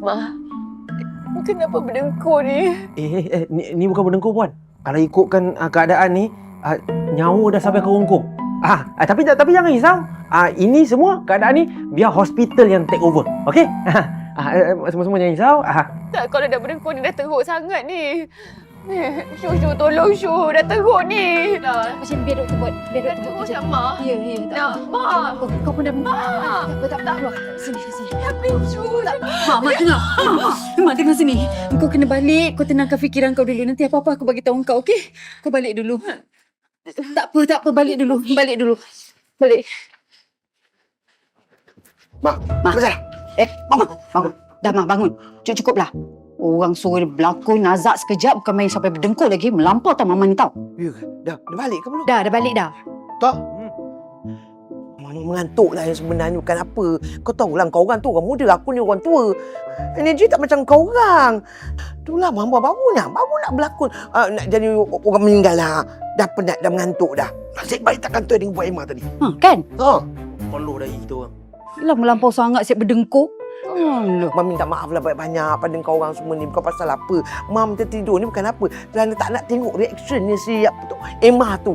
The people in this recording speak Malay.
Ma, kenapa berdengkur ni? Ni bukan berdengkur puan. Kalau ikutkan keadaan ni, nyawa dah sampai ke Hongkong. Tapi jangan risau. Ini semua keadaan ni biar hospital yang take over. Okey? Semua jangan risau. Tak, kalau dah berdengkur ni dah teruk sangat ni. Syuh, tolong Syuh. Dah teruk ni. Macam biar doktor buat. Biar Dah doktor teruk buat. dah, Ma. Ya. Mak. Kau pun dah Mak. Tak apa. Sini. Tapi Syuh. Mak dengar. Mak dengar sini. Kau kena balik. Kau tenangkan fikiran kau dulu. Nanti apa-apa aku bagi tahu kau, okey? Kau balik dulu. Tak apa. Balik dulu. Balik. Mak, masalah. Bangun. Dah, Mak, bangun. Cukuplah. Orang suruh dia berlakon nazak sekejap. Bukan main sampai berdengkur lagi. Melampau tau Mama ni tau. Ya ke? Dah balik ke belum? Dah balik dah. Tak. Mama mengantuk lah yang sebenarnya bukan apa. Kau tahulah kau orang tu orang muda, aku ni orang tua. Energi tak macam kau orang. Itulah Mama baru nak berlakon. Nak jadi orang meninggal lah. Dah penat, dah mengantuk dah. Nasib baik tak kantor dengan buat Emma tadi. Kan? Peluh dah kita orang. Yelah melampau sangat siap berdengkur. Alah. Mam minta maaf lah banyak-banyak pada kau orang semua ni. Bukan pasal apa. Mam tertidur ni bukan apa. Kerana tak nak tengok reaction ni si apa tu, Emma tu.